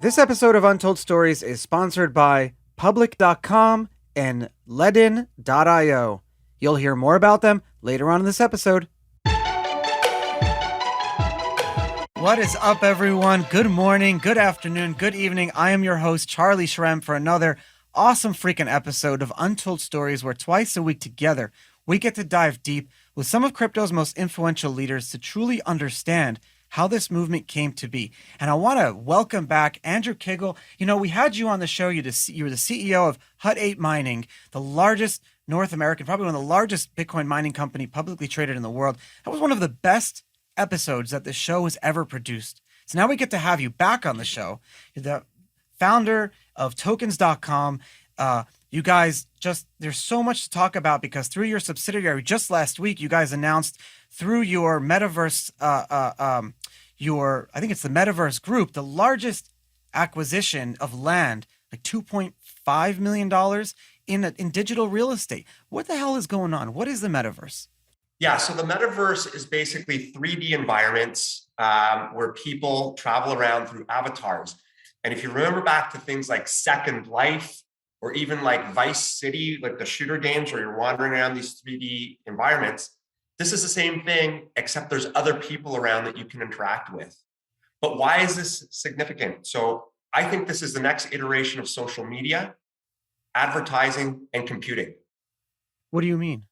This episode of Untold Stories is sponsored by Public.com and Ledn.io. You'll hear more about them later on in this episode. What is up, everyone? Good morning, good afternoon, good evening. I am your host, Charlie Shrem, for another awesome freaking episode of Untold Stories, where twice a week together, we get to dive deep with some of crypto's most influential leaders to truly understand how this movement came to be. And I want to welcome back Andrew Kiguel. You know, we had you on the show. You were the CEO of Hut 8 Mining, the largest North American, probably one of the largest Bitcoin mining company publicly traded in the world. That was one of the best episodes that the show has ever produced. So now we get to have you back on the show. You're the founder of tokens.com. You guys there's so much to talk about because through your subsidiary just last week, you guys announced through your MetaVerse, I think it's the MetaVerse group, the largest acquisition of land, like $2.5 million in digital real estate. What the hell is going on? What is the MetaVerse? Yeah, so the metaverse is basically 3D environments where people travel around through avatars. And if you remember back to things like Second Life or even like Vice City, like the shooter games where you're wandering around these 3D environments, this is the same thing, except there's other people around that you can interact with. But why is this significant? So I think this is the next iteration of social media, advertising, and computing. What do you mean?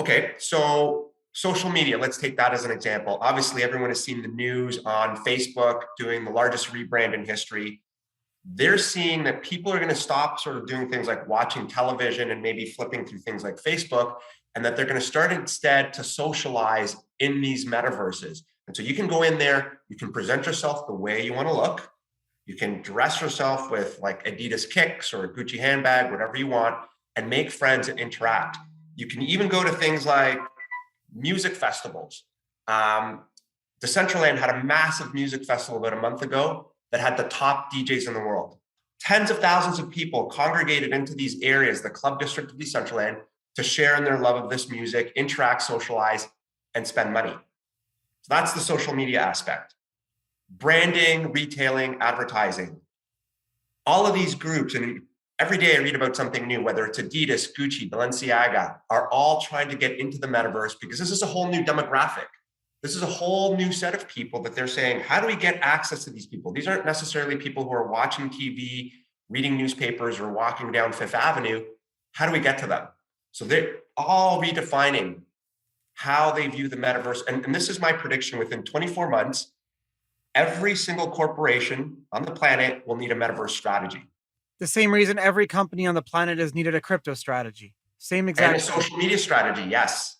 Okay, so social media, let's take that as an example. Obviously, everyone has seen the news on Facebook doing the largest rebrand in history. They're seeing that people are going to stop sort of doing things like watching television and maybe flipping through things like Facebook, and that they're going to start instead to socialize in these metaverses. And so you can go in there, you can present yourself the way you want to look. You can dress yourself with like Adidas kicks or a Gucci handbag, whatever you want, and make friends and interact. You can even go to things like music festivals. Decentralized had a massive music festival about a month ago that had the top DJs in the world. Tens of thousands of people congregated into these areas, the club district of Decentralized, to share in their love of this music, interact, socialize, and spend money. So that's the social media aspect. Branding, retailing, advertising. All of these groups, and every day I read about something new, whether it's Adidas, Gucci, Balenciaga, are all trying to get into the metaverse because this is a whole new demographic. This is a whole new set of people that they're saying, how do we get access to these people? These aren't necessarily people who are watching TV, reading newspapers, or walking down Fifth Avenue. How do we get to them? So they're all redefining how they view the metaverse. And this is my prediction: within 24 months, every single corporation on the planet will need a metaverse strategy. The same reason every company on the planet has needed a crypto strategy. Same exact. And a social media strategy, yes.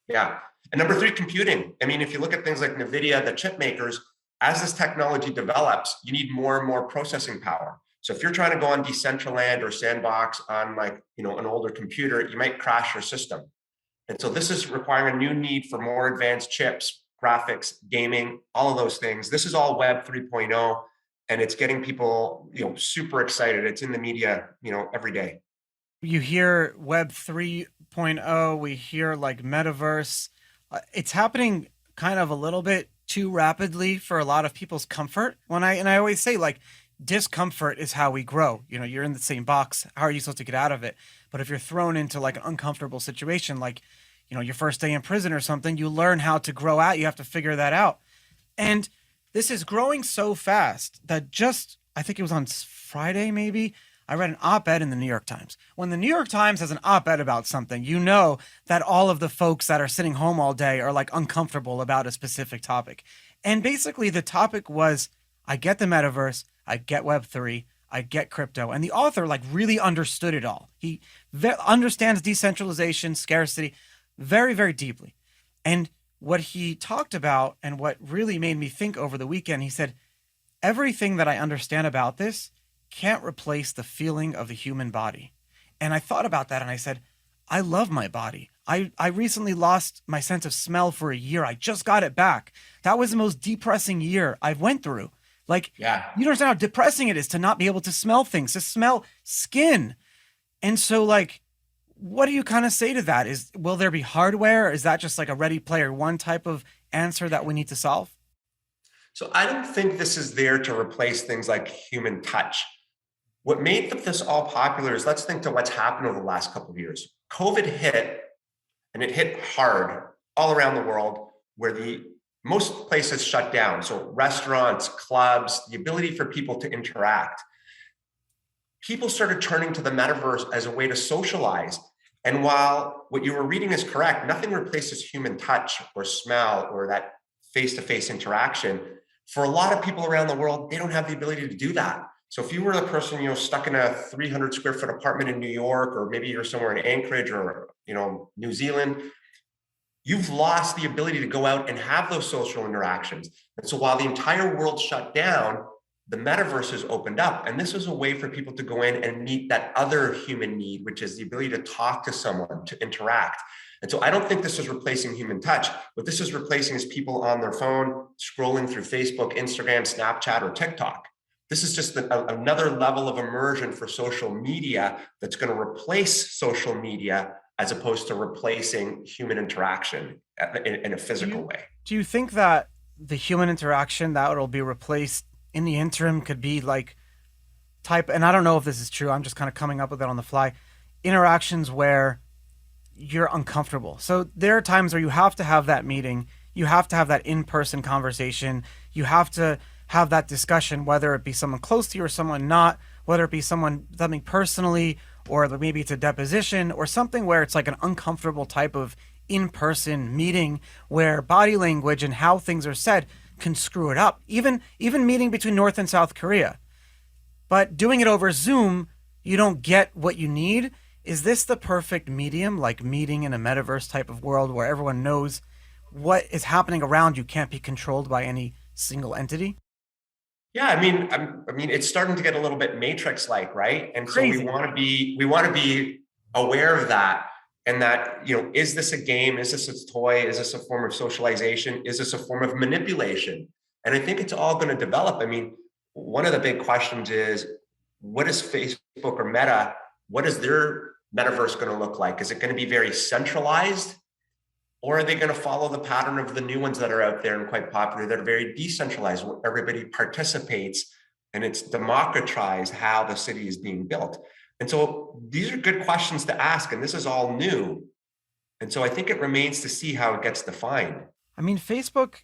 Yeah. And number 3, computing. I mean, if you look at things like NVIDIA, the chip makers, as this technology develops, you need more and more processing power. So if you're trying to go on Decentralized or Sandbox on like, an older computer, you might crash your system. And so this is requiring a new need for more advanced chips, graphics, gaming, all of those things. This is all Web 3.0, and it's getting people, super excited. It's in the media, every day. You hear Web 3.0, we hear like MetaVerse. It's happening kind of a little bit too rapidly for a lot of people's comfort. I always say, like, discomfort is how we grow. You're in the same box. How are you supposed to get out of it? But if you're thrown into like an uncomfortable situation, like, your first day in prison or something, you learn how to grow out. You have to figure that out. And this is growing so fast that I think it was on Friday, maybe, I read an op-ed in the New York Times. When the New York Times has an op-ed about something, you know that all of the folks that are sitting home all day are like uncomfortable about a specific topic. And basically the topic was, I get the metaverse, I get Web3, I get crypto. And the author like really understood it all. He understands decentralization, scarcity very, very deeply. And what he talked about and what really made me think over the weekend, he said, everything that I understand about this can't replace the feeling of the human body. And I thought about that and I said, I love my body. I recently lost my sense of smell for a year. I just got it back. That was the most depressing year I've went through. Like, yeah. You don't understand how depressing it is to not be able to smell things, to smell skin. And so like, what do you kind of say to that? Will there be hardware? Is that just like a Ready Player One type of answer that we need to solve? So I don't think this is there to replace things like human touch. What made this all popular is, let's think to what's happened over the last couple of years. COVID hit, and it hit hard all around the world, where the most places shut down. So restaurants, clubs, the ability for people to interact. People started turning to the metaverse as a way to socialize. And while what you were reading is correct, nothing replaces human touch or smell or that face-to-face interaction. For a lot of people around the world, they don't have the ability to do that. So if you were the person, stuck in a 300 square foot apartment in New York, or maybe you're somewhere in Anchorage or, New Zealand, you've lost the ability to go out and have those social interactions. And so while the entire world shut down, the metaverse has opened up. And this is a way for people to go in and meet that other human need, which is the ability to talk to someone, to interact. And so I don't think this is replacing human touch. What this is replacing is people on their phone, scrolling through Facebook, Instagram, Snapchat, or TikTok. This is just another level of immersion for social media that's going to replace social media, as opposed to replacing human interaction in a physical way. Do you think that the human interaction that will be replaced in the interim could be like and I don't know if this is true, I'm just kind of coming up with it on the fly, interactions where you're uncomfortable. So there are times where you have to have that meeting, you have to have that in-person conversation, you have to have that discussion, whether it be someone close to you or someone not, whether it be something personally, or maybe it's a deposition or something where it's like an uncomfortable type of in-person meeting where body language and how things are said can screw it up. Even meeting between North and South Korea. But doing it over Zoom, you don't get what you need. Is this the perfect medium, like meeting in a metaverse type of world where everyone knows what is happening around you can't be controlled by any single entity? Yeah, I mean, it's starting to get a little bit Matrix-like, right? And Crazy. So we want to be aware of that, and that, is this a game? Is this a toy? Is this a form of socialization? Is this a form of manipulation? And I think it's all going to develop. I mean, one of the big questions is, what is Facebook or Meta? What is their metaverse going to look like? Is it going to be very centralized? Or are they going to follow the pattern of the new ones that are out there and quite popular, that are very decentralized, where everybody participates and it's democratized how the city is being built? And so these are good questions to ask, and this is all new. And so I think it remains to see how it gets defined. I mean, Facebook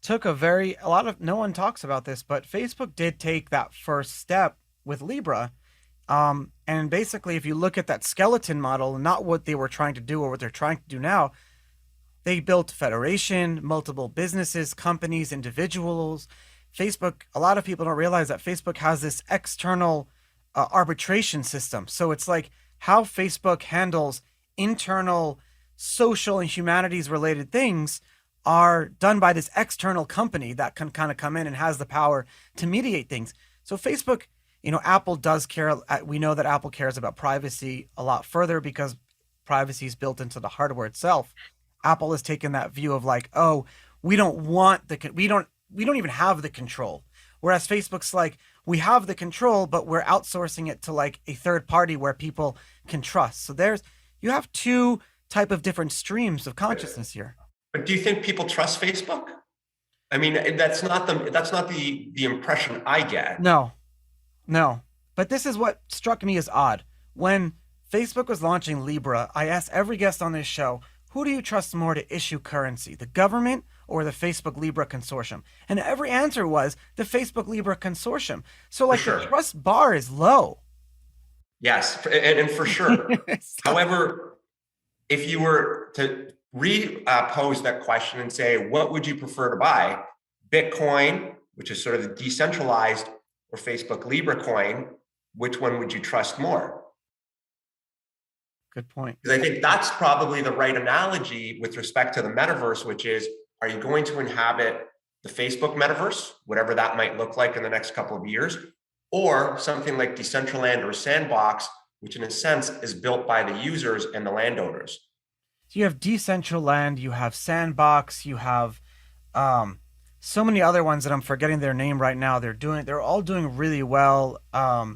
took no one talks about this, but Facebook did take that first step with Libra. And basically, if you look at that skeleton model, not what they were trying to do or what they're trying to do now, they built federation, multiple businesses, companies, individuals. Facebook, a lot of people don't realize that Facebook has this external arbitration system. So it's like how Facebook handles internal social and humanities related things are done by this external company that can kind of come in and has the power to mediate things. So Facebook, Apple does care. We know that Apple cares about privacy a lot further because privacy is built into the hardware itself. Apple has taken that view of like, oh, we don't even have the control. Whereas Facebook's like, we have the control, but we're outsourcing it to like a third party where people can trust. So you have two type of different streams of consciousness here. But do you think people trust Facebook? I mean, that's not the impression I get. No. But this is what struck me as odd. When Facebook was launching Libra, I asked every guest on this show, who do you trust more to issue currency, the government or the Facebook Libra consortium? And every answer was the Facebook Libra consortium. So like the trust bar is low. Yes, and for sure. However, if you were to repose that question and say, what would you prefer to buy? Bitcoin, which is sort of the decentralized, or Facebook Libra coin, which one would you trust more? Good point. Because I think that's probably the right analogy with respect to the metaverse, which is, are you going to inhabit the Facebook metaverse, whatever that might look like in the next couple of years, or something like Decentralized or Sandbox, which in a sense is built by the users and the landowners? So you have Decentraland, you have Sandbox, you have so many other ones that I'm forgetting their name right now. They're all doing really well. How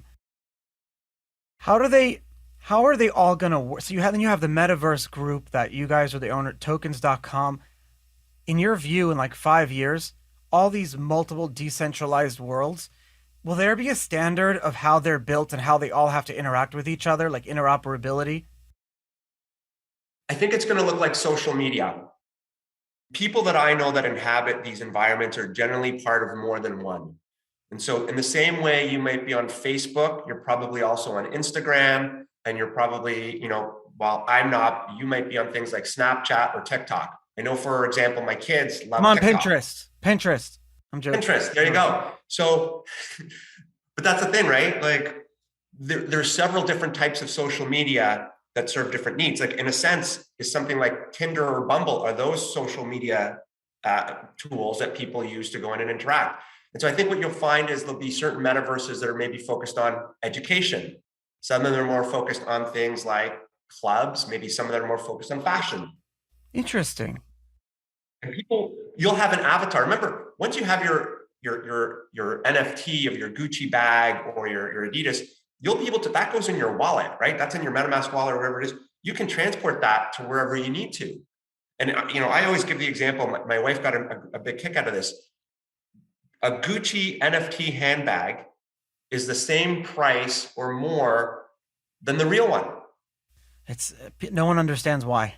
are they all going to work? So you have the MetaVerse group that you guys are the owner, tokens.com. In your view, in like 5 years, all these multiple decentralized worlds, will there be a standard of how they're built and how they all have to interact with each other, like interoperability? I think it's going to look like social media. People that I know that inhabit these environments are generally part of more than one. And so, in the same way you might be on Facebook, you're probably also on Instagram, and you're probably, while I'm not, you might be on things like Snapchat or TikTok. I know, for example, my kids I'm love on TikTok. Pinterest. Pinterest. I'm joking. Pinterest, there you go. So, but that's the thing, right? Like, there's several different types of social media that serve different needs. Like, in a sense, is something like Tinder or Bumble, are those social media tools that people use to go in and interact? And so I think what you'll find is there'll be certain metaverses that are maybe focused on education. Some of them are more focused on things like clubs. Maybe some of them are more focused on fashion. Interesting. And people, you'll have an avatar. Remember, once you have your NFT of your Gucci bag or your Adidas, you'll be able to, that goes in your wallet, right? That's in your MetaMask wallet or wherever it is. You can transport that to wherever you need to. And, I always give the example, my wife got a big kick out of this. A Gucci NFT handbag is the same price or more than the real one. It's no one understands why.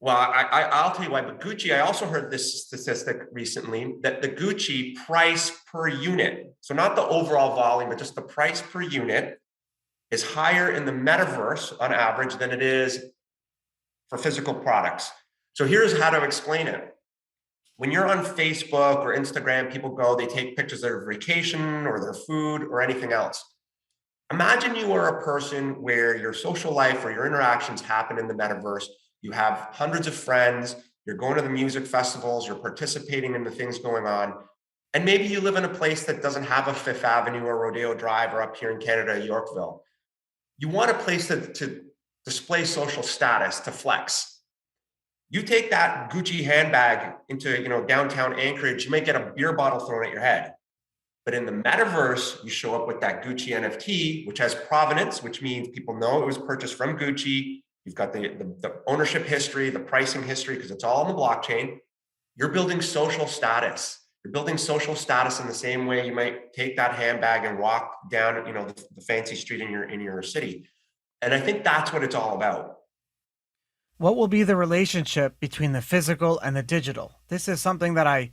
Well, I'll tell you why, but Gucci, I also heard this statistic recently that the Gucci price per unit, so not the overall volume, but just the price per unit, is higher in the metaverse on average than it is for physical products. So here's how to explain it. When you're on Facebook or Instagram, people go, they take pictures of their vacation or their food or anything else. Imagine you are a person where your social life or your interactions happen in the metaverse. You have hundreds of friends, you're going to the music festivals, you're participating in the things going on. And maybe you live in a place that doesn't have a Fifth Avenue or Rodeo Drive, or up here in Canada, Yorkville. You want a place to display social status, to flex. You take that Gucci handbag into downtown Anchorage, you might get a beer bottle thrown at your head. But in the metaverse, you show up with that Gucci NFT, which has provenance, which means people know it was purchased from Gucci. You've got the ownership history, the pricing history, because it's all on the blockchain. You're building social status. You're building social status in the same way you might take that handbag and walk down, the fancy street in your city. And I think that's what it's all about. What will be the relationship between the physical and the digital? This is something that I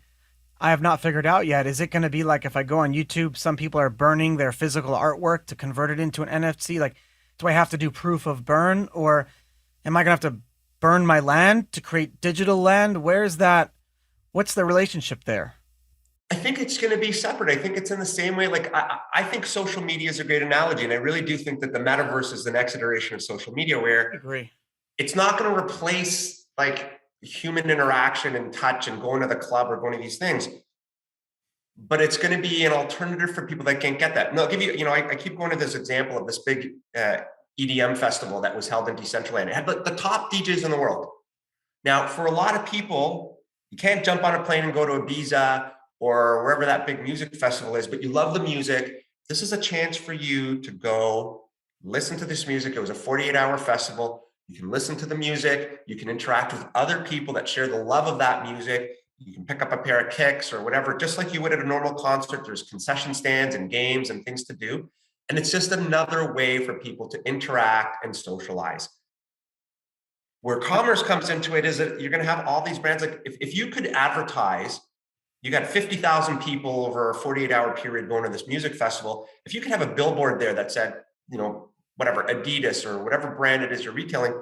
have not figured out yet. Is it going to be like if I go on YouTube, some people are burning their physical artwork to convert it into an NFT? Like, do I have to do proof of burn, or am I going to have to burn my land to create digital land? Where's that? What's the relationship there? I think it's going to be separate. I think it's in the same way. Like, I think social media is a great analogy. And I really do think that the metaverse is the next iteration of social media, where I agree. It's not going to replace like human interaction and touch and going to the club or going to these things, but it's going to be an alternative for people that can't get that. And I'll give you, I keep going to this example of this big EDM festival that was held in Decentralized. It had the top DJs in the world. Now, for a lot of people, you can't jump on a plane and go to Ibiza or wherever that big music festival is, but you love the music. This is a chance for you to go listen to this music. It was a 48-hour festival. You can listen to the music. You can interact with other people that share the love of that music. You can pick up a pair of kicks or whatever, just like you would at a normal concert. There's concession stands and games and things to do. And it's just another way for people to interact and socialize. Where commerce comes into it is that you're going to have all these brands. Like if you could advertise, you got 50,000 people over a 48-hour period going to this music festival. If you could have a billboard there that said, whatever, Adidas or whatever brand it is you're retailing,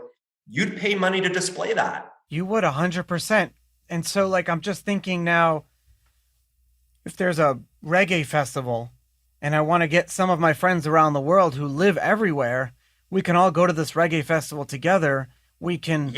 you'd pay money to display that. You would 100%. And so like, I'm just thinking now, if there's a reggae festival and I want to get some of my friends around the world who live everywhere, we can all go to this reggae festival together. We can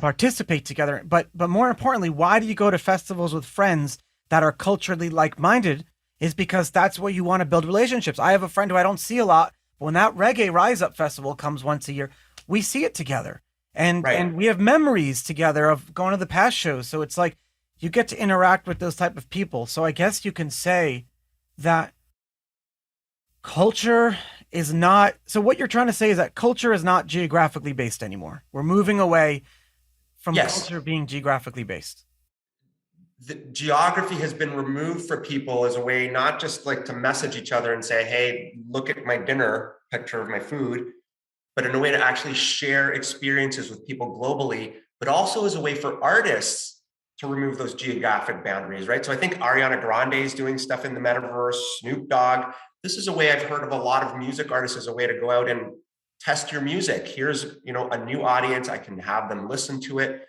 participate together. But more importantly, why do you go to festivals with friends that are culturally like-minded? Is because that's where you want to build relationships. I have a friend who I don't see a lot, but when that Reggae Rise Up Festival comes once a year, we see it together. And we have memories together of going to the past shows. So it's like you get to interact with those type of people. So I guess you can say that culture is not, so what you're trying to say is that culture is not geographically based anymore. We're moving away from culture being geographically based. the geography has been removed for people as a way not just like to message each other and say, hey, look at my dinner picture of my food, but in a way to actually share experiences with people globally, but also as a way for artists to remove those geographic boundaries, right? So I think Ariana Grande is doing stuff in the metaverse, Snoop Dogg. This is a way I've heard of a lot of music artists as a way to go out and test your music. Here's, a new audience. I can have them listen to it.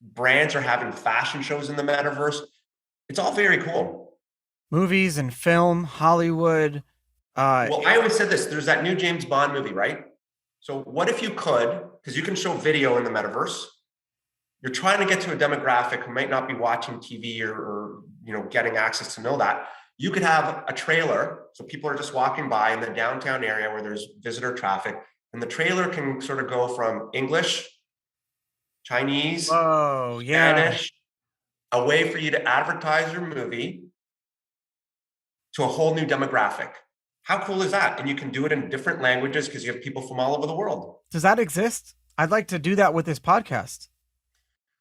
Brands are having fashion shows in the metaverse. It's all very cool. Movies and film, Hollywood. Well, I always said this, there's that new James Bond movie, right? So what if you could, because you can show video in the metaverse, you're trying to get to a demographic who might not be watching TV or getting access to know that. You could have a trailer, so people are just walking by in the downtown area where there's visitor traffic, and the trailer can sort of go from English, Chinese, Oh, yeah. Spanish, a way for you to advertise your movie to a whole new demographic. How cool is that? And you can do it in different languages because you have people from all over the world. Does that exist? I'd like to do that with this podcast.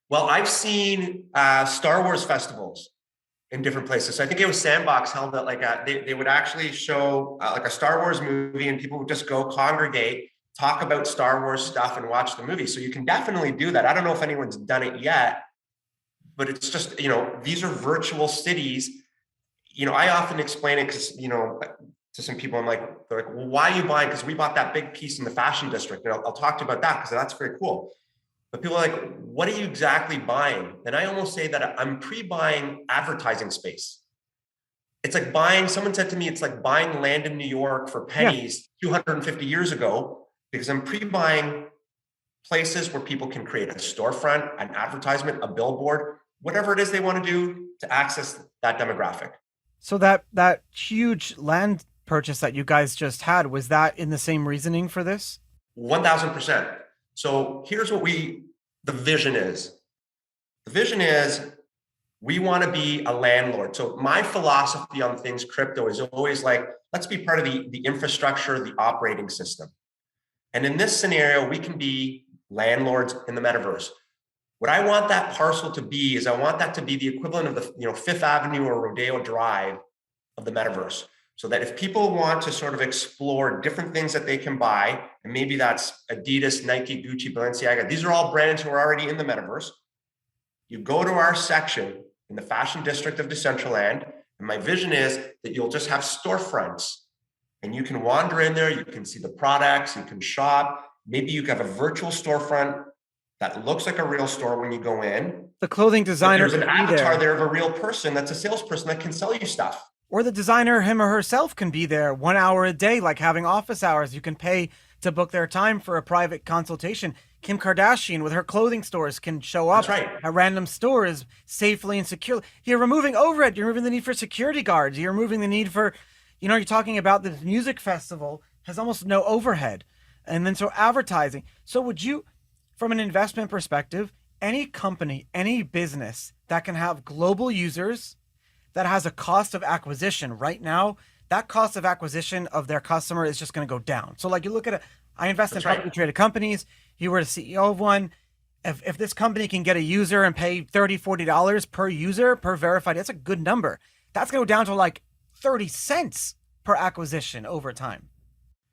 Well, I've seen Star Wars festivals in different places. So I think it was Sandbox held that they would actually show like a Star Wars movie, and people would just go congregate, talk about Star Wars stuff, and watch the movie. So you can definitely do that. I don't know if anyone's done it yet, but it's just, these are virtual cities. I often explain it because, to some people, they're like, well, why are you buying? Because we bought that big piece in the fashion district. And I'll talk to you about that because that's very cool. But people are like, what are you exactly buying? And I almost say that I'm pre-buying advertising space. It's like someone said to me, it's like buying land in New York for pennies 250 years ago, because I'm pre-buying places where people can create a storefront, an advertisement, a billboard, whatever it is they want to do to access that demographic. So that huge land purchase that you guys just had, was that in the same reasoning for this? 1000%. So here's what the vision is. The vision is we want to be a landlord. So my philosophy on things crypto is always like, let's be part of the infrastructure, the operating system. And in this scenario, we can be landlords in the metaverse. What I want that parcel to be is I want that to be the equivalent of the Fifth Avenue or Rodeo Drive of the metaverse. So that if people want to sort of explore different things that they can buy, and maybe that's Adidas, Nike, Gucci, Balenciaga, these are all brands who are already in the metaverse. You go to our section in the fashion district of Decentralized, and my vision is that you'll just have storefronts, and you can wander in there, you can see the products, you can shop. Maybe you have a virtual storefront that looks like a real store when you go in. The clothing designer, there's an avatar there of a real person that's a salesperson that can sell you stuff. Or the designer, him or herself, can be there 1 hour a day, like having office hours. You can pay to book their time for a private consultation. Kim Kardashian with her clothing stores can show up at random stores safely and securely. You're removing overhead. You're removing the need for security guards. You're removing the need for, you're talking about this music festival has almost no overhead. And then so advertising. So would you, from an investment perspective, any company, any business that can have global users, that has a cost of acquisition right now, that cost of acquisition of their customer is just going to go down. So like you look at I invest in publicly traded companies. You were the CEO of one. If this company can get a user and pay $30, $40 per user per verified, that's a good number. That's going to go down to like 30 cents per acquisition over time.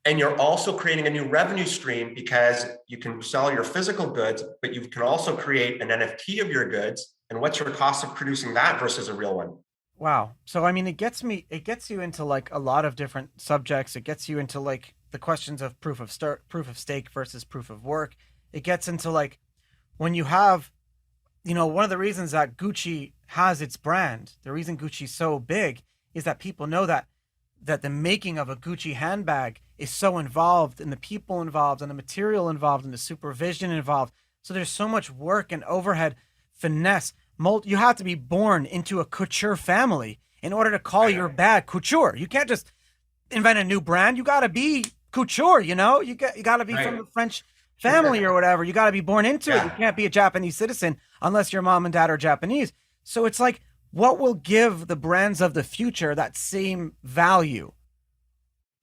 And you're also creating a new revenue stream because you can sell your physical goods, but you can also create an NFT of your goods. And what's your cost of producing that versus a real one? Wow. So, I mean, it gets you into like a lot of different subjects. It gets you into like the questions of proof of stake versus proof of work. It gets into like when you have, one of the reasons that Gucci has its brand, the reason Gucci's so big is that people know that the making of a Gucci handbag is so involved, and the people involved, and the material involved, and the supervision involved. So there's so much work and overhead, finesse. You have to be born into a couture family in order to call your bag couture. You can't just invent a new brand. You got to be couture, you got to be from the French family or whatever. You got to be born into it. You can't be a Japanese citizen unless your mom and dad are Japanese. So it's like, what will give the brands of the future that same value?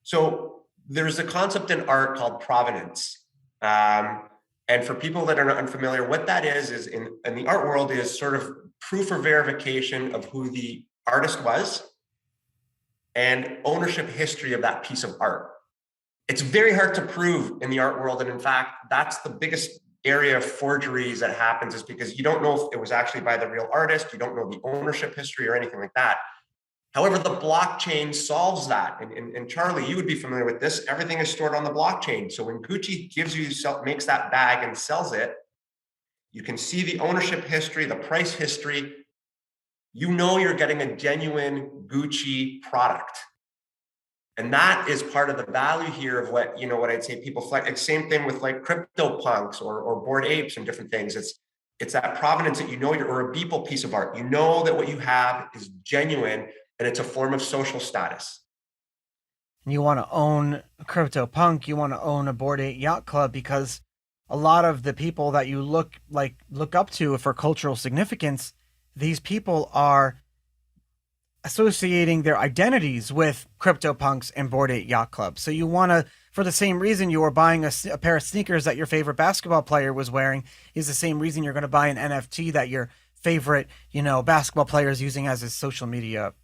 So there's a concept in art called provenance. And for people that are unfamiliar, what that is in the art world is sort of proof or verification of who the artist was and ownership history of that piece of art. It's very hard to prove in the art world. And in fact, that's the biggest area of forgeries that happens, is because you don't know if it was actually by the real artist. You don't know the ownership history or anything like that. However, the blockchain solves that. And Charlie, you would be familiar with this. Everything is stored on the blockchain. So when Gucci makes that bag and sells it, you can see the ownership history, the price history. You know you're getting a genuine Gucci product. And that is part of the value here of what, what I'd say people flex. It's same thing with like crypto punks or Bored Apes and different things. It's that provenance that or a Beeple piece of art. You know that what you have is genuine and it's a form of social status. You want to own a crypto punk, you want to own a Bored Ape Yacht Club, because a lot of the people that you look up to for cultural significance, these people are associating their identities with CryptoPunks and Bored Ape Yacht Club. So you want to, for the same reason you were buying a pair of sneakers that your favorite basketball player was wearing, is the same reason you're going to buy an NFT that your favorite, basketball player is using as his social media,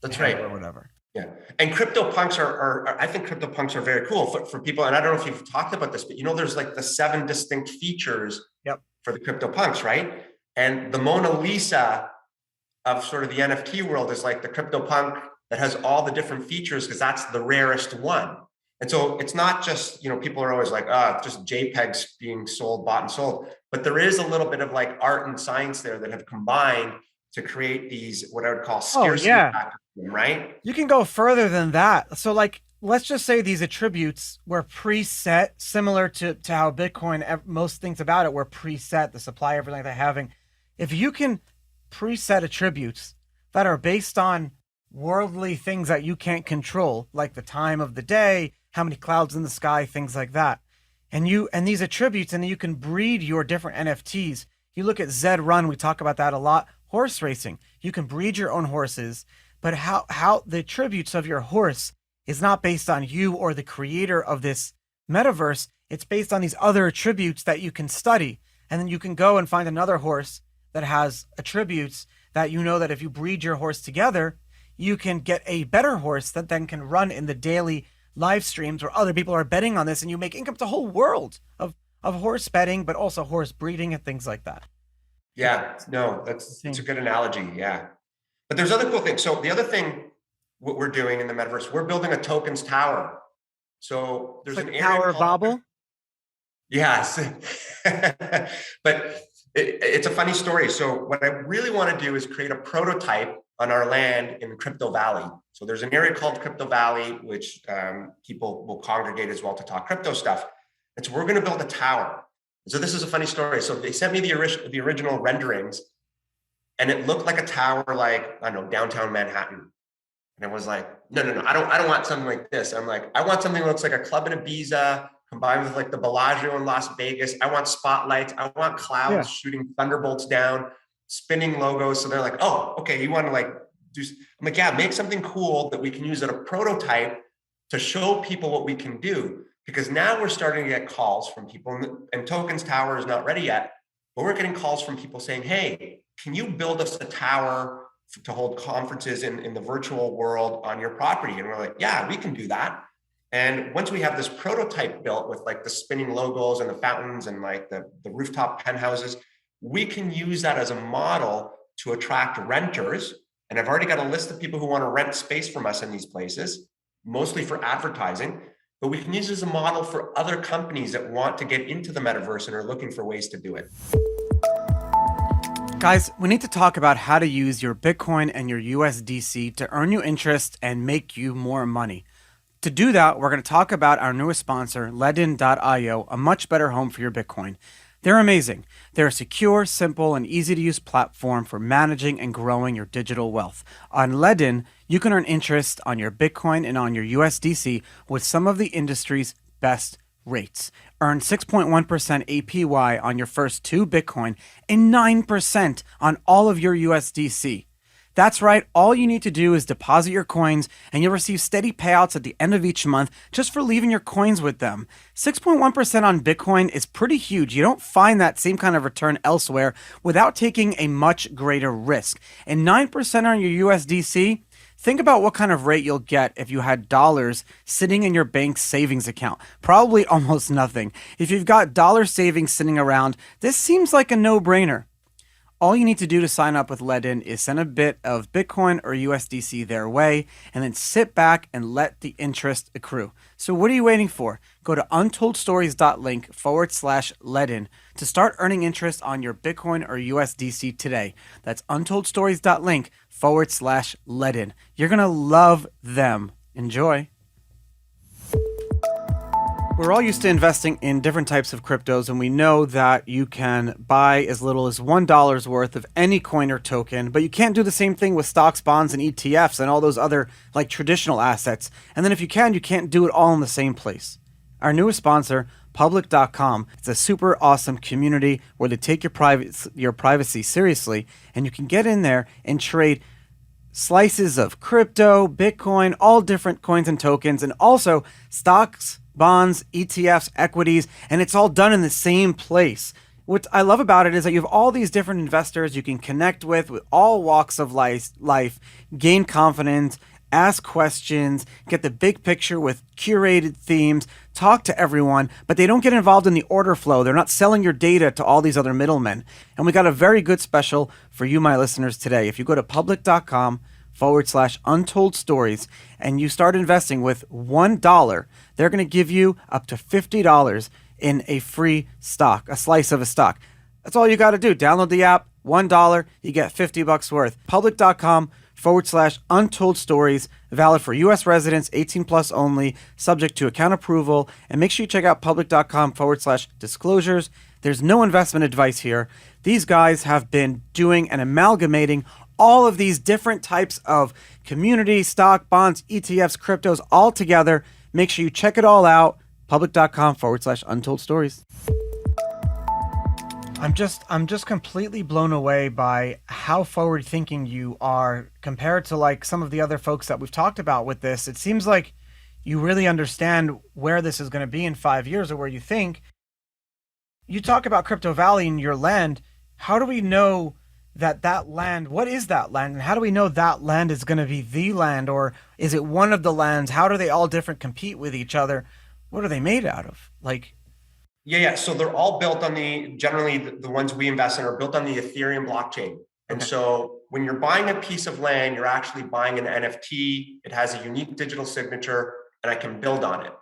that's right, or whatever. Yeah. And CryptoPunks are I think CryptoPunks are very cool for people. And I don't know if you've talked about this, but there's like the 7 distinct features for the CryptoPunks, right? And the Mona Lisa of sort of the NFT world is like the CryptoPunk that has all the different features, because that's the rarest one. And so it's not just, people are always like, just JPEGs being sold, bought and sold. But there is a little bit of like art and science there that have combined to create these, what I would call scarcity factors, right? You can go further than that. So like, let's just say these attributes were preset, similar to how Bitcoin, most things about it were preset, the supply, everything like that having. If you can preset attributes that are based on worldly things that you can't control, like the time of the day, how many clouds in the sky, things like that, and these attributes, and then you can breed your different NFTs. You look at Zed Run, we talk about that a lot. Horse racing, you can breed your own horses, but how the attributes of your horse is not based on you or the creator of this metaverse. It's based on these other attributes that you can study, and then you can go and find another horse that has attributes that that if you breed your horse together, you can get a better horse that then can run in the daily live streams where other people are betting on this, and you make income to a whole world of horse betting, but also horse breeding and things like that. Yeah, no, it's a good analogy. Yeah. But there's other cool things. So the other thing, what we're doing in the metaverse, we're building a tokens tower. So there's like an Tower of Babel. Yes. But it's a funny story. So what I really want to do is create a prototype on our land in Crypto Valley. So there's an area called Crypto Valley, which people will congregate as well to talk crypto stuff. And so we're going to build a tower. So this is a funny story. So they sent me the original renderings, and it looked like a tower, like, I don't know, downtown Manhattan. And I was like, no, I don't want something like this. I'm like, I want something that looks like a club in Ibiza combined with like the Bellagio in Las Vegas. I want spotlights. I want clouds shooting thunderbolts down, spinning logos. So they're like, oh, okay, you want to like do, I'm like, yeah, make something cool that we can use as a prototype to show people what we can do. Because now we're starting to get calls from people, and Tokens Tower is not ready yet, but we're getting calls from people saying, hey, can you build us a tower to hold conferences in the virtual world on your property? And we're like, yeah, we can do that. And once we have this prototype built with like the spinning logos and the fountains and like the rooftop penthouses, we can use that as a model to attract renters. And I've already got a list of people who want to rent space from us in these places, mostly for advertising. But we can use it as a model for other companies that want to get into the metaverse and are looking for ways to do it. Guys, we need to talk about how to use your Bitcoin and your USDC to earn you interest and make you more money. To do that, we're going to talk about our newest sponsor, Ledn.io, a much better home for your Bitcoin. They're amazing. They're a secure, simple, and easy-to-use platform for managing and growing your digital wealth. On Ledn, you can earn interest on your Bitcoin and on your USDC with some of the industry's best rates. Earn 6.1% APY on your first 2 Bitcoin and 9% on all of your USDC. That's right. All you need to do is deposit your coins and you'll receive steady payouts at the end of each month just for leaving your coins with them. 6.1% on Bitcoin is pretty huge. You don't find that same kind of return elsewhere without taking a much greater risk. And 9% on your USDC, think about what kind of rate you'll get if you had dollars sitting in your bank's savings account. Probably almost nothing. If you've got dollar savings sitting around, this seems like a no-brainer. All you need to do to sign up with Ledn is send a bit of Bitcoin or USDC their way, and then sit back and let the interest accrue. So what are you waiting for? Go to untoldstories.link/Ledn to start earning interest on your Bitcoin or USDC today. That's untoldstories.link/Ledn. You're going to love them. Enjoy. We're all used to investing in different types of cryptos, and we know that you can buy as little as $1 worth of any coin or token, but you can't do the same thing with stocks, bonds, and ETFs and all those other like traditional assets. And then if you can't do it all in the same place. Our newest sponsor, Public.com, it's a super awesome community where they take your privacy seriously, and you can get in there and trade slices of crypto, Bitcoin, all different coins and tokens, and also stocks, bonds, ETFs, equities, and it's all done in the same place. What I love about it is that you have all these different investors you can connect with all walks of life, gain confidence, ask questions, get the big picture with curated themes, talk to everyone, but they don't get involved in the order flow. They're not selling your data to all these other middlemen. And we got a very good special for you, my listeners, today. If you go to public.com/untold stories and you start investing with $1, they're going to give you up to $50 in a free stock, a slice of a stock. That's all you got to do. Download the app, $1, you get $50 worth. Public.com/untold stories, valid for U.S. residents, 18 plus only, subject to account approval. And make sure you check out public.com/disclosures. There's no investment advice here. These guys have been doing and amalgamating all of these different types of community, stock, bonds, ETFs, cryptos all together. Make sure you check it all out. Public.com/untold stories. I'm just completely blown away by how forward thinking you are compared to like some of the other folks that we've talked about with this. It seems like you really understand where this is going to be in 5 years or where you think. You talk about Crypto Valley and your land. How do we know that land, what is that land? And how do we know that land is going to be the land, or is it one of the lands? How do they all different compete with each other? What are they made out of? Like, Yeah. So they're all built on generally the ones we invest in are built on the Ethereum blockchain. And so when you're buying a piece of land, you're actually buying an NFT. It has a unique digital signature and I can build on it.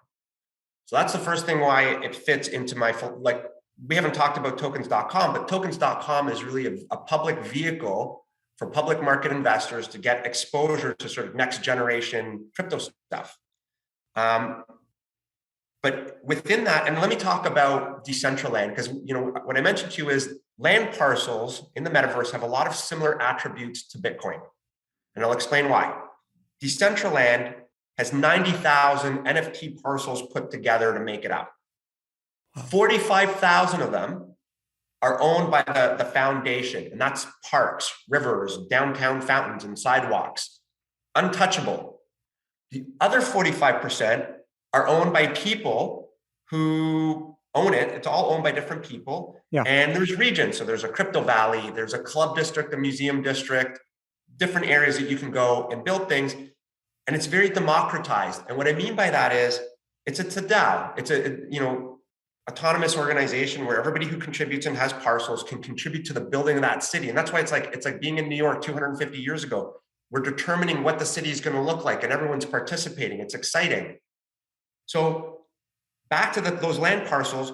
So that's the first thing why it fits into my, like, we haven't talked about tokens.com, but tokens.com is really a public vehicle for public market investors to get exposure to sort of next generation crypto stuff. But within that, and let me talk about Decentralized, because what I mentioned to you is land parcels in the metaverse have a lot of similar attributes to Bitcoin. And I'll explain why. Decentralized has 90,000 NFT parcels put together to make it up. 45,000 of them are owned by the foundation, and that's parks, rivers, downtown fountains, and sidewalks. Untouchable. The other 45% are owned by people who own it. It's all owned by different people. Yeah. And there's regions. So there's a crypto valley, there's a club district, a museum district, different areas that you can go and build things. And it's very democratized. And what I mean by that is it's a DAO. It's autonomous organization where everybody who contributes and has parcels can contribute to the building of that city. And that's why it's like being in New York 250 years ago. We're determining what the city is going to look like and everyone's participating. It's exciting. So back to those land parcels,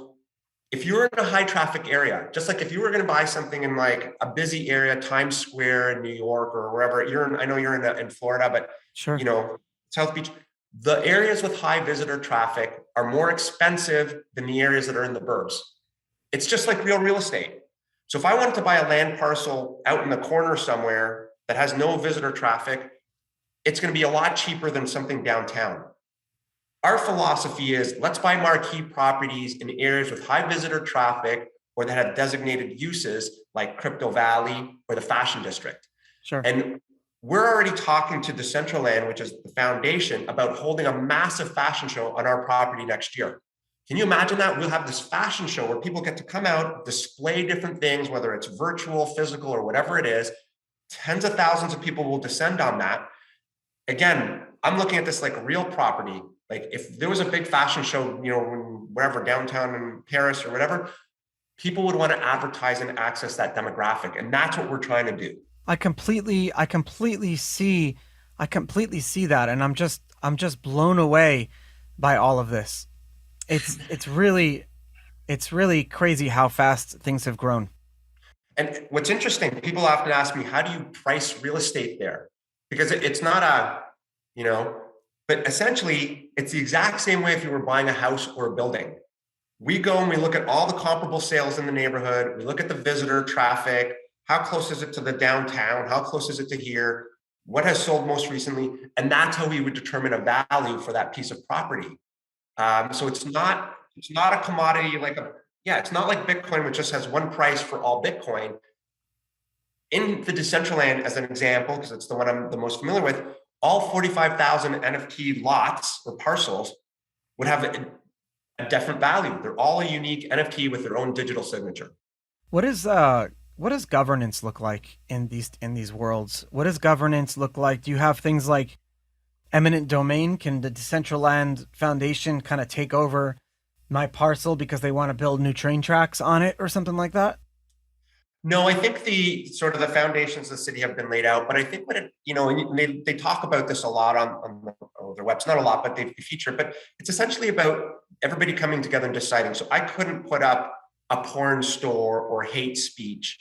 if you're in a high traffic area, just like if you were going to buy something in like a busy area, Times Square in New York or wherever I know you're in Florida, but sure, South Beach, the areas with high visitor traffic are more expensive than the areas that are in the burbs. It's just like real estate. So if I wanted to buy a land parcel out in the corner somewhere that has no visitor traffic, it's going to be a lot cheaper than something downtown. Our philosophy is let's buy marquee properties in areas with high visitor traffic or that have designated uses like Crypto Valley or the Fashion District. Sure. And we're already talking to Decentralized, which is the foundation, about holding a massive fashion show on our property next year. Can you imagine that? We'll have this fashion show where people get to come out, display different things, whether it's virtual, physical, or whatever it is. Tens of thousands of people will descend on that. Again, I'm looking at this like real property. Like if there was a big fashion show, you know, wherever, downtown in Paris or whatever, people would want to advertise and access that demographic. And that's what we're trying to do. I completely see that, and I'm just blown away by all of this. It's really crazy how fast things have grown. And what's interesting, people often ask me, how do you price real estate there? Because it's not a, you know, but essentially it's the exact same way if you were buying a house or a building. We go and we look at all the comparable sales in the neighborhood. We look at the visitor traffic. How close is it to the downtown? How close is it to here? What has sold most recently? And that's how we would determine a value for that piece of property. So it's not a commodity like a, yeah, it's not like Bitcoin, which just has one price for all Bitcoin. In the Decentraland, as an example, because it's the one I'm the most familiar with, all 45,000 NFT lots or parcels would have a different value. They're all a unique NFT with their own digital signature. What does governance look like in these worlds? What does governance look like? Do you have things like eminent domain? Can the Decentraland Foundation kind of take over my parcel because they want to build new train tracks on it or something like that? No, I think the sort of the foundations of the city have been laid out, but I think what it, you know, and they talk about this a lot on their website, not a lot, but they feature it, but it's essentially about everybody coming together and deciding. So I couldn't put up a porn store or hate speech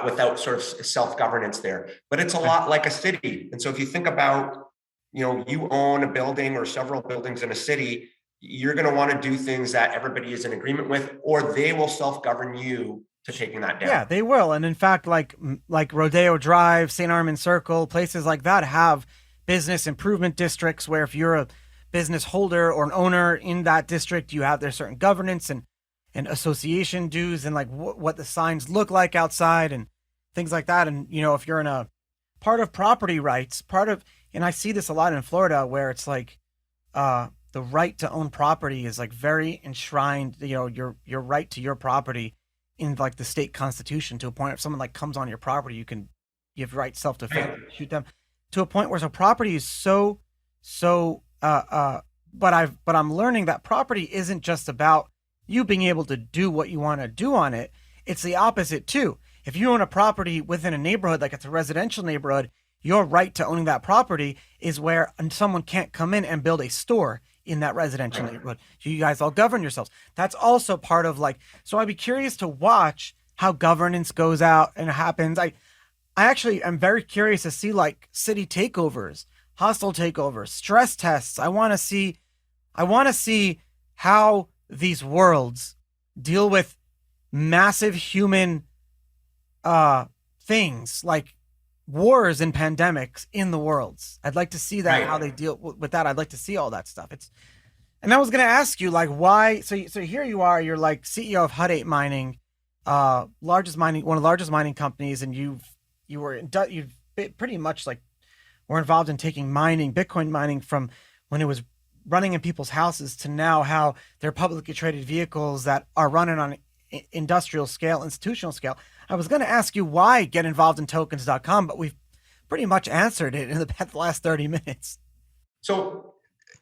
without sort of self-governance there, but it's a Okay. lot like a city. And so if you think about, you know, you own a building or several buildings in a city, you're going to want to do things that everybody is in agreement with, or they will self-govern you to taking that Yeah, down. they will. And in fact, like Rodeo Drive, St. Armand Circle, places like that have business improvement districts where if you're a business holder or an owner in that district, you have there's certain governance and association dues and like what the signs look like outside and things like that. And if you're in a part of property rights, and I see this a lot in Florida where it's like the right to own property is like very enshrined, your right to your property in like the state constitution, to a point if someone like comes on your property, you have right self defense, Right. shoot them, to a point where so property is so but I'm learning that property isn't just about you being able to do what you want to do on it. It's the opposite too. If you own a property within a neighborhood, like it's a residential neighborhood, your right to owning that property is where someone can't come in and build a store in that residential Right. neighborhood. So you guys all govern yourselves. That's also part of like, so I'd be curious to watch how governance goes out and happens. I actually am very curious to see like city takeovers, hostile takeovers, stress tests. I want to see how these worlds deal with massive human things like wars and pandemics in the worlds. I'd like to see that, how Right. they deal with that. I'd like to see all that stuff. And I was going to ask you like why. So here you are. You're like CEO of Hut 8 Mining, one of the largest mining companies, and you've pretty much like were involved in taking Bitcoin mining from when it was running in people's houses to now how they're publicly traded vehicles that are running on industrial scale, institutional scale. I was going to ask you why get involved in tokens.com, but we've pretty much answered it in the last 30 minutes. So,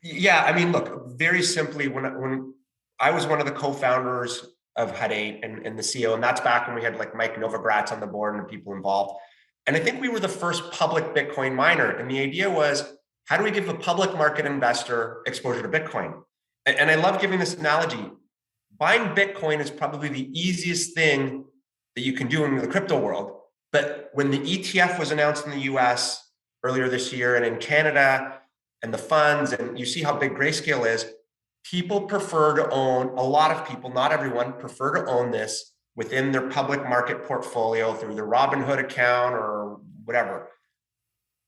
yeah, I mean, look, very simply, when I was one of the co-founders of Hut 8 and the CEO, and that's back when we had like Mike Novogratz on the board and people involved. And I think we were the first public Bitcoin miner. And the idea was, how do we give a public market investor exposure to Bitcoin? And I love giving this analogy. Buying Bitcoin is probably the easiest thing that you can do in the crypto world. But when the ETF was announced in the US earlier this year and in Canada and the funds, and you see how big Grayscale is, people prefer to own, a lot of people, not everyone, prefer to own this within their public market portfolio through their Robinhood account or whatever.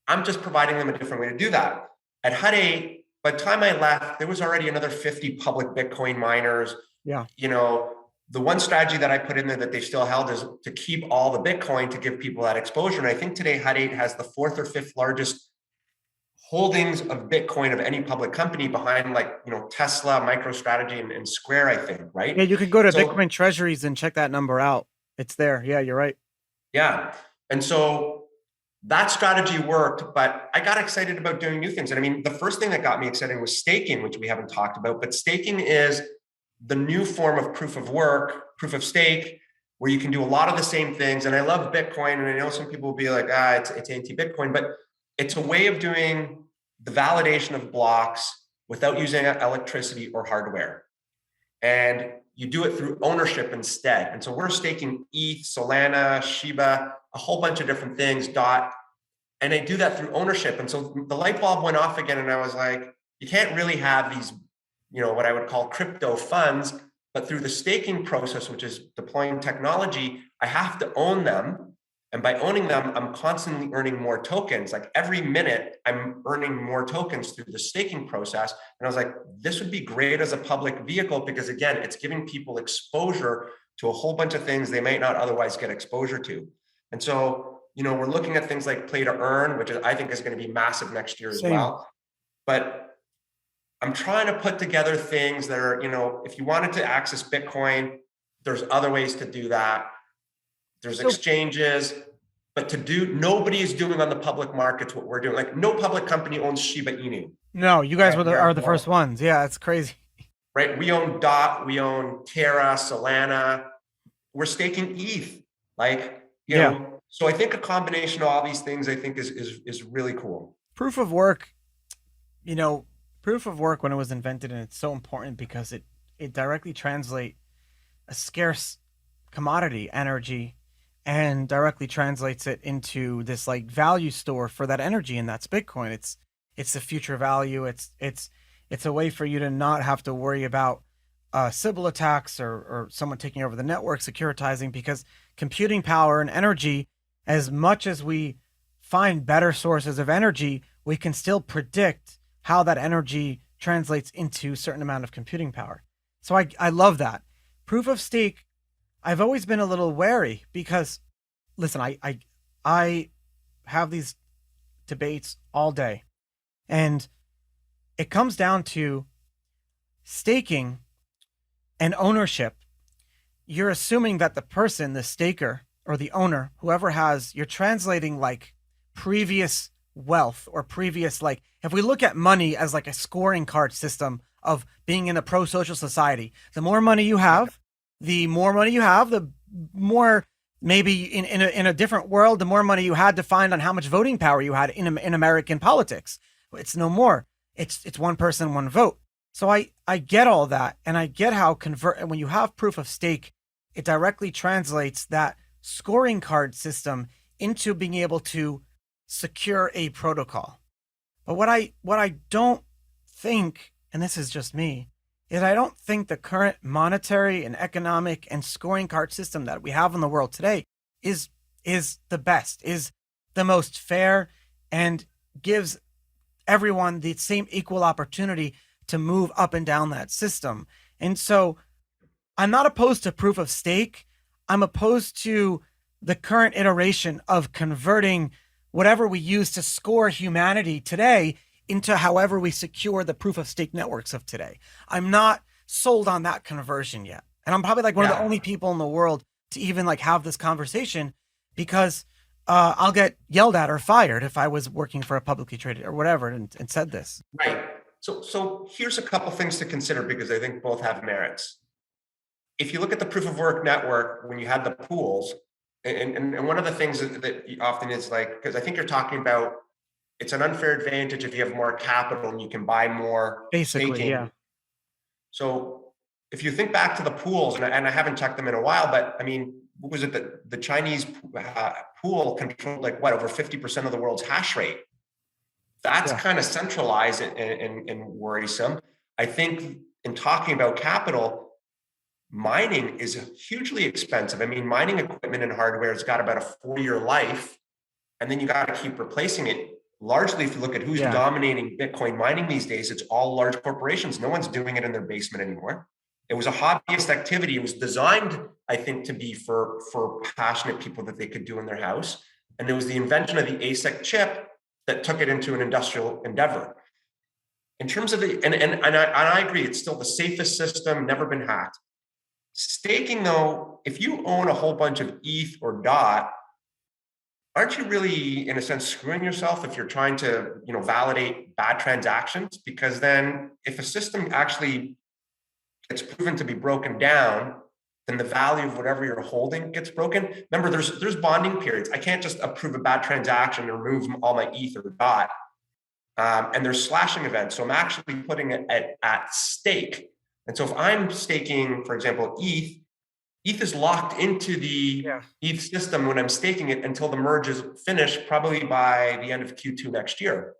I'm just providing them a different way to do that. At Hut 8, by the time I left, there was already another 50 public Bitcoin miners. Yeah. You know, the one strategy that I put in there that they still held is to keep all the Bitcoin to give people that exposure. And I think today Hut 8 has the 4th or 5th largest holdings of Bitcoin of any public company, behind like, Tesla, MicroStrategy, and Square, I think, right? Yeah, you could go to So, Bitcoin Treasuries and check that number out. It's there. Yeah, you're right. yeah. And so that strategy worked, but I got excited about doing new things. And I mean, the first thing that got me excited was staking, which we haven't talked about, but staking is the new form of proof of work, proof of stake, where you can do a lot of the same things. And I love Bitcoin. And I know some people will be like, it's anti-Bitcoin, but it's a way of doing the validation of blocks without using electricity or hardware. And you do it through ownership instead. And so we're staking ETH, Solana, Shiba, a whole bunch of different things, DOT, and I do that through ownership. And so the light bulb went off again, and I was like, you can't really have these, what I would call crypto funds, but through the staking process, which is deploying technology, I have to own them. And by owning them, I'm constantly earning more tokens. Like every minute, I'm earning more tokens through the staking process. And I was like, this would be great as a public vehicle, because again, it's giving people exposure to a whole bunch of things they might not otherwise get exposure to. And so, we're looking at things like play to earn, which I think is going to be massive next year as well. But I'm trying to put together things that are, if you wanted to access Bitcoin, there's other ways to do that. There's exchanges, but nobody is doing on the public markets what we're doing. Like no public company owns Shiba Inu. No, you guys are the first ones. Yeah, it's crazy. Right? We own DOT, we own Terra, Solana. We're staking ETH. Like, so I think a combination of all these things, I think is really cool. Proof of work, when it was invented, and it's so important because it directly translates a scarce commodity, energy, and directly translates it into this like value store for that energy, and that's Bitcoin. It's the future value. It's a way for you to not have to worry about Sybil attacks or someone taking over the network, securitizing, because computing power and energy, as much as we find better sources of energy, we can still predict how that energy translates into a certain amount of computing power. So I love that. Proof of stake, I've always been a little wary because, listen, I have these debates all day, and it comes down to staking and ownership. You're assuming that the person, the staker or the owner, whoever you're translating like previous wealth or previous, like if we look at money as like a scoring card system of being in a pro-social society, the more money you have, the more maybe in a different world, the more money you had to find on how much voting power you had in American politics. It's no more. It's one person, one vote. So I get all that, and I get how when you have proof of stake, it directly translates that scoring card system into being able to secure a protocol. But what I don't think, and this is just me, is I don't think the current monetary and economic and scoring card system that we have in the world today is the best, is the most fair, and gives everyone the same equal opportunity to move up and down that system. And so I'm not opposed to proof of stake. I'm opposed to the current iteration of converting whatever we use to score humanity today into however we secure the proof of stake networks of today. I'm not sold on that conversion yet. And I'm probably like one of the only people in the world to even like have this conversation, because I'll get yelled at or fired if I was working for a publicly traded or whatever and said this. Right. So here's a couple things to consider, because I think both have merits. If you look at the proof of work network, when you had the pools, and one of the things that often is like, because I think you're talking about, it's an unfair advantage if you have more capital and you can buy more. Basically, staking. yeah. So if you think back to the pools, and I haven't checked them in a while, but I mean, what was it that the Chinese pool controlled like over 50% of the world's hash rate? That's kind of centralized and worrisome. I think in talking about capital, mining is hugely expensive. I mean, mining equipment and hardware has got about a 4-year life, and then you got to keep replacing it. Largely, if you look at who's dominating Bitcoin mining these days, it's all large corporations. No one's doing it in their basement anymore. It was a hobbyist activity. It was designed, I think, to be for passionate people that they could do in their house. And it was the invention of the ASIC chip that took it into an industrial endeavor. In terms of the, and I agree, it's still the safest system, never been hacked. Staking, though, if you own a whole bunch of ETH or DOT, aren't you really, in a sense, screwing yourself if you're trying to, validate bad transactions? Because then, if a system actually gets proven to be broken down, then the value of whatever you're holding gets broken. Remember, there's bonding periods. I can't just approve a bad transaction and remove all my ETH or DOT. And there's slashing events. So I'm actually putting it at stake. And so if I'm staking, for example, ETH is locked into the ETH system when I'm staking it until the merge is finished, probably by the end of Q2 next year.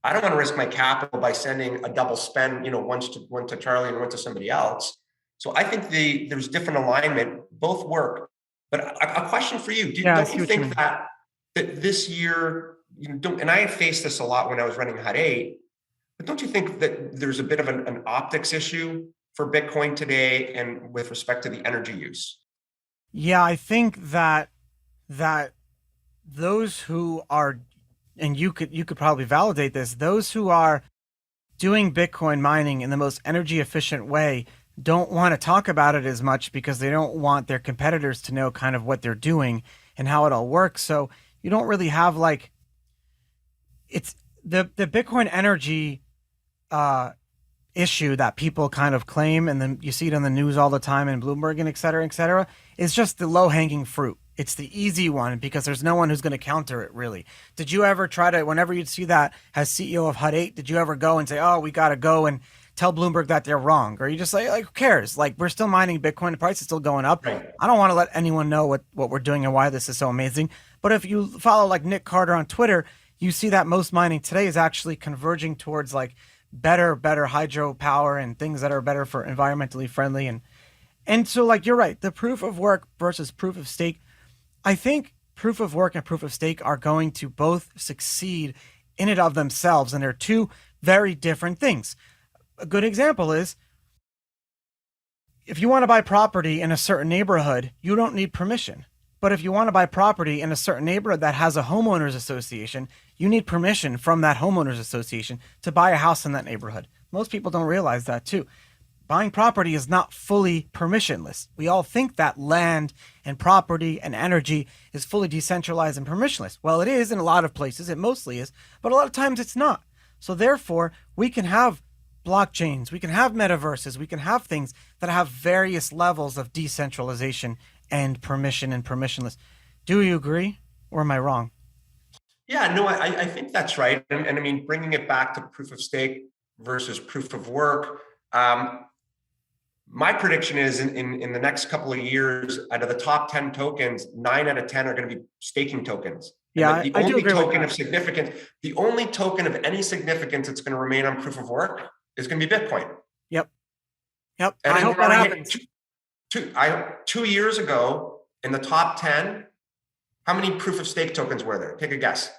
I don't want to risk my capital by sending a double spend, one to Charlie and one to somebody else. So I think there's different alignment, both work. But a question for you, don't you think that this year, and I faced this a lot when I was running Hut 8, but don't you think that there's a bit of an optics issue for Bitcoin today and with respect to the energy use? Yeah, I think that those who are, and you could probably validate this, those who are doing Bitcoin mining in the most energy efficient way don't want to talk about it as much because they don't want their competitors to know kind of what they're doing and how it all works. So you don't really have it's the Bitcoin energy issue that people kind of claim, and then you see it on the news all the time in Bloomberg and et cetera, is just the low-hanging fruit. It's the easy one because there's no one who's going to counter it, really. Did you ever try to, whenever you'd see that as CEO of Hut 8, did you ever go and say, oh, we got to go and tell Bloomberg that they're wrong? Or you just say, who cares? We're still mining Bitcoin. The price is still going up. Right. I don't want to let anyone know what we're doing and why this is so amazing. But if you follow Nick Carter on Twitter, you see that most mining today is actually converging towards better hydropower and things that are better for environmentally friendly. And so you're right, the proof of work versus proof of stake. I think proof of work and proof of stake are going to both succeed in and of themselves. And they're two very different things. A good example is if you want to buy property in a certain neighborhood, you don't need permission. But if you want to buy property in a certain neighborhood that has a homeowners association, you need permission from that homeowners association to buy a house in that neighborhood. Most people don't realize that too. Buying property is not fully permissionless. We all think that land and property and energy is fully decentralized and permissionless. Well, it is in a lot of places. It mostly is, but a lot of times it's not. So therefore, we can have blockchains, we can have metaverses, we can have things that have various levels of decentralization and permission and permissionless. Do you agree, or am I wrong? Yeah, no, I think that's right. And I mean, bringing it back to proof of stake versus proof of work, my prediction is in the next couple of years, out of the top 10 tokens, 9 out of 10 are going to be staking tokens. Yeah, the only token of significance, the only token of any significance that's going to remain on proof of work is going to be Bitcoin. Yep. And I hope that happens. 2 years ago, in the top 10, how many proof of stake tokens were there? Take a guess.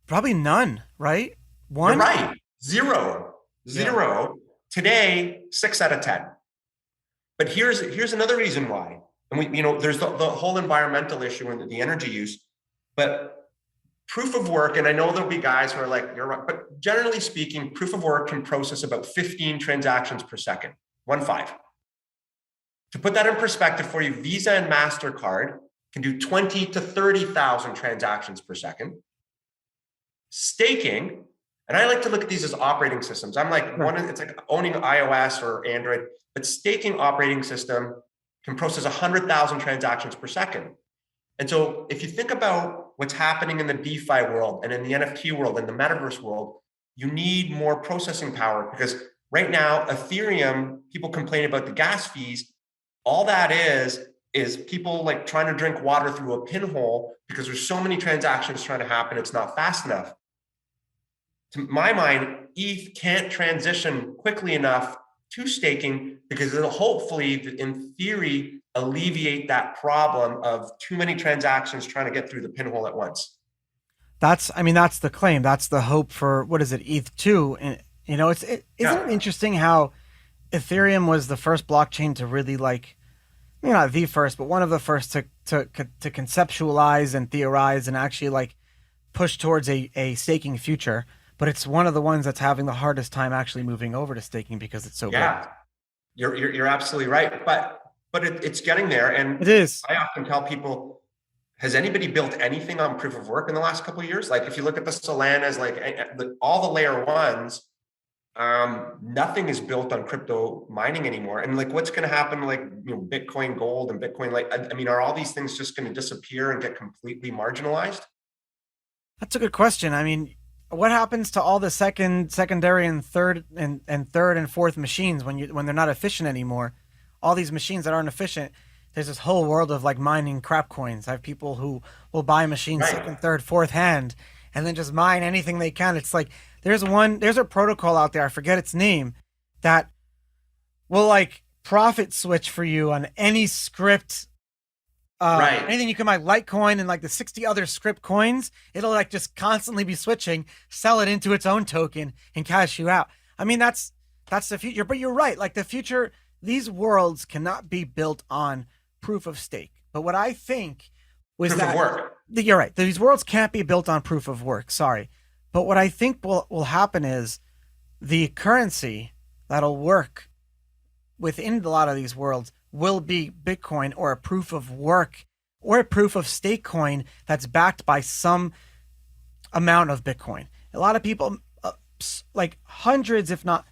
Probably none, right? One? You're right. Zero. Yeah. Today, 6 out of 10. But here's another reason why. And there's the whole environmental issue and the energy use. But proof of work, and I know there'll be guys who are like, you're right, but generally speaking, proof of work can process about 15 transactions per second. 15. To put that in perspective for you, Visa and MasterCard can do 20 to 30,000 transactions per second. Staking, and I like to look at these as operating systems. I'm like, it's like owning iOS or Android, but staking operating system can process 100,000 transactions per second. And so if you think about what's happening in the DeFi world and in the NFT world and the MetaVerse world, you need more processing power because right now, Ethereum, people complain about the gas fees. All that is people trying to drink water through a pinhole because there's so many transactions trying to happen. It's not fast enough. To my mind, ETH can't transition quickly enough to staking because it'll hopefully, in theory, alleviate that problem of too many transactions trying to get through the pinhole at once. That's the claim. That's the hope for, what is it, ETH2? And, isn't it interesting how Ethereum was the first blockchain to really like, not the first, but one of the first to conceptualize and theorize and actually like push towards a staking future. But it's one of the ones that's having the hardest time actually moving over to staking because it's so big. Yeah, you're absolutely right. But it's getting there. It And is. I often tell people, has anybody built anything on proof of work in the last couple of years? Like if you look at the Solanas, like all the layer ones, nothing is built on crypto mining anymore. And like what's going to happen, like, Bitcoin Gold and Bitcoin, like, I mean, are all these things just going to disappear and get completely marginalized? That's a good question. I mean, what happens to all the secondary, and third and fourth machines when they're not efficient anymore? All these machines that aren't efficient. There's this whole world of like mining crap coins. I have people who will buy machines Right. second, third, fourth hand, and then just mine anything they can. It's like there's a protocol out there. I forget its name that will like profit switch for you on any script, Right. anything you can buy, Litecoin and like the 60 other script coins. It'll like just constantly be switching, sell it into its own token and cash you out. I mean, that's the future. But you're right. Like the future, these worlds cannot be built on proof of stake. But what I think was Proof of work. you're right. These worlds can't be built on proof of work. Sorry. But what I think will happen is the currency that'll work within a lot of these worlds will be Bitcoin or a proof of work or a proof of stake coin that's backed by some amount of Bitcoin. A lot of people, like hundreds, if not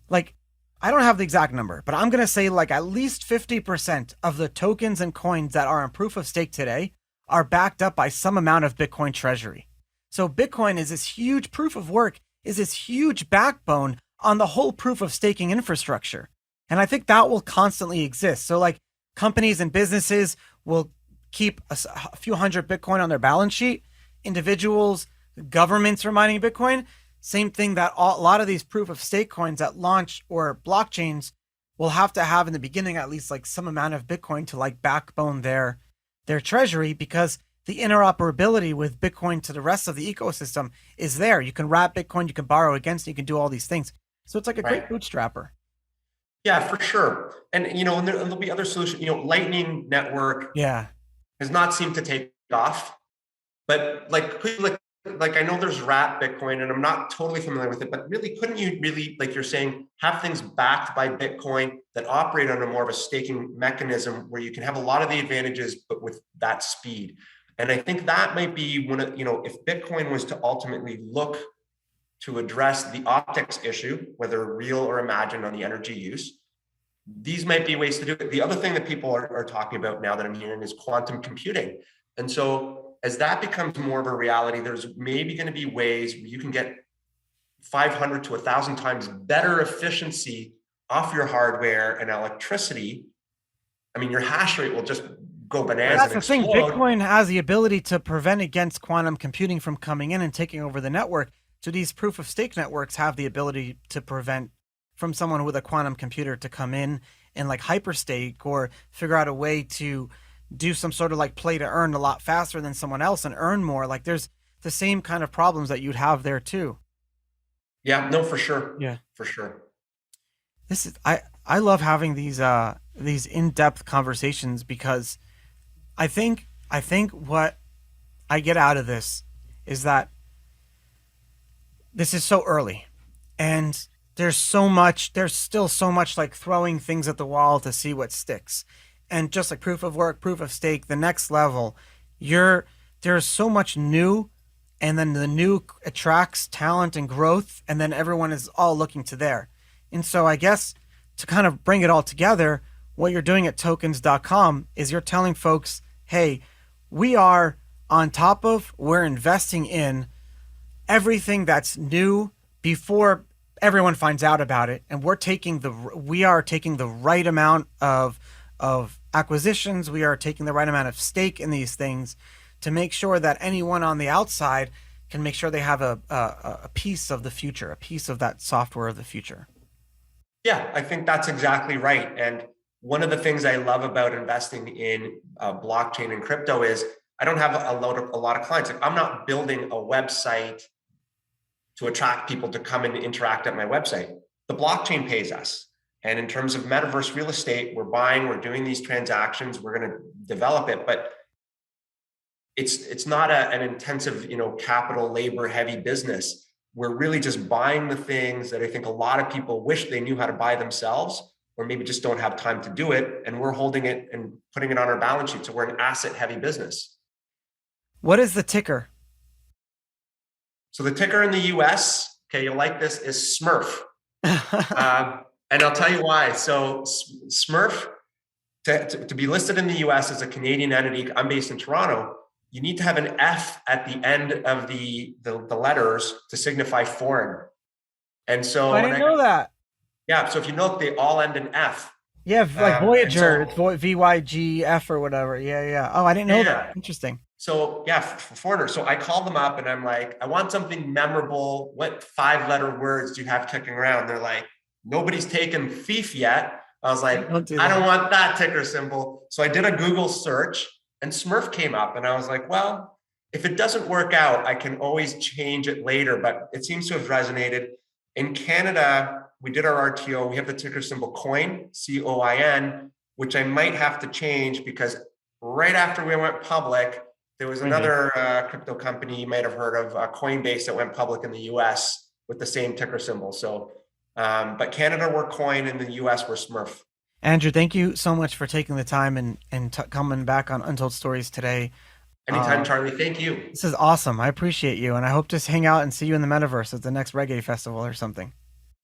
like, I don't have the exact number, but I'm going to say like at least 50% of the tokens and coins that are in proof of stake today are backed up by some amount of Bitcoin treasury. So Bitcoin is this huge proof of work, is this huge backbone on the whole proof of staking infrastructure. And I think that will constantly exist. So like companies and businesses will keep a few hundred Bitcoin on their balance sheet. Individuals, governments are mining Bitcoin. Same thing that a lot of these proof of stake coins that launch or blockchains will have to have in the beginning at least like some amount of Bitcoin to like backbone their treasury, because the interoperability with Bitcoin to the rest of the ecosystem is there. You can wrap Bitcoin, you can borrow against it, you can do all these things. So it's like a great Right. bootstrapper. Yeah, for sure. And and there'll be other solutions. Lightning Network Yeah. has not seemed to take off. But like I know there's wrap Bitcoin, and I'm not totally familiar with it, but really, couldn't you really, like you're saying, have things backed by Bitcoin that operate on a more of a staking mechanism where you can have a lot of the advantages, but with that speed? And I think that might be one of, if Bitcoin was to ultimately look to address the optics issue, whether real or imagined, on the energy use, these might be ways to do it. The other thing that people are talking about now that I'm hearing is quantum computing. And so as that becomes more of a reality, there's maybe going to be ways where you can get 500 to 1,000 times better efficiency off your hardware and electricity. I mean, your hash rate will just go bananas. That's and the thing. explode. Bitcoin has the ability to prevent against quantum computing from coming in and taking over the network. So these proof of stake networks have the ability to prevent from someone with a quantum computer to come in and like hyperstake or figure out a way to do some sort of like play to earn a lot faster than someone else and earn more. Like there's the same kind of problems that you'd have there too. Yeah, no, for sure. Yeah. For sure. This is I love having these in-depth conversations because I think what I get out of this is that this is so early and there's still so much like throwing things at the wall to see what sticks. And just like proof of work, proof of stake, the next level, there's so much new, and then the new attracts talent and growth, and then everyone is all looking to there. And so I guess to kind of bring it all together, what you're doing at tokens.com is you're telling folks, hey, we are on top of, we're investing in everything that's new before everyone finds out about it, and we are taking the right amount of acquisitions, we are taking the right amount of stake in these things to make sure that anyone on the outside can make sure they have a piece of the future, a piece of that software of the future. Yeah, I think that's exactly right. And one of the things I love about investing in blockchain and crypto is I don't have a lot of clients. Like, I'm not building a website to attract people to come and interact at my website. The blockchain pays us. And in terms of metaverse real estate, we're buying, we're doing these transactions, we're going to develop it, but it's not an intensive, capital labor heavy business. We're really just buying the things that I think a lot of people wish they knew how to buy themselves, or maybe just don't have time to do it. And we're holding it and putting it on our balance sheet. So we're an asset heavy business. What is the ticker? So the ticker in the US, okay, you'll like this, is Smurf. And I'll tell you why. So Smurf, to be listed in the US as a Canadian entity, I'm based in Toronto, you need to have an F at the end of the letters to signify foreign. And so I didn't know that. Yeah, so if you note, they all end in F. Yeah, like Voyager, so, it's VYGF or whatever. Yeah. Oh, I didn't know that. Interesting. So yeah, for foreigners. So I called them up and I'm like, I want something memorable. What 5-letter words do you have kicking around? They're like, nobody's taken thief yet. I was like, I don't want that ticker symbol. So I did a Google search and Smurf came up and I was like, well, if it doesn't work out, I can always change it later, but it seems to have resonated. In Canada, we did our RTO. We have the ticker symbol COIN, COIN, which I might have to change because right after we went public, there was another crypto company you might have heard of, Coinbase, that went public in the US with the same ticker symbol. So, but Canada, we're COIN, and the US, we're Smurf. Andrew, thank you so much for taking the time and coming back on Untold Stories today. Anytime, Charlie. Thank you. This is awesome. I appreciate you, and I hope to hang out and see you in the metaverse at the next reggae festival or something.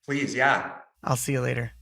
Please, yeah. I'll see you later.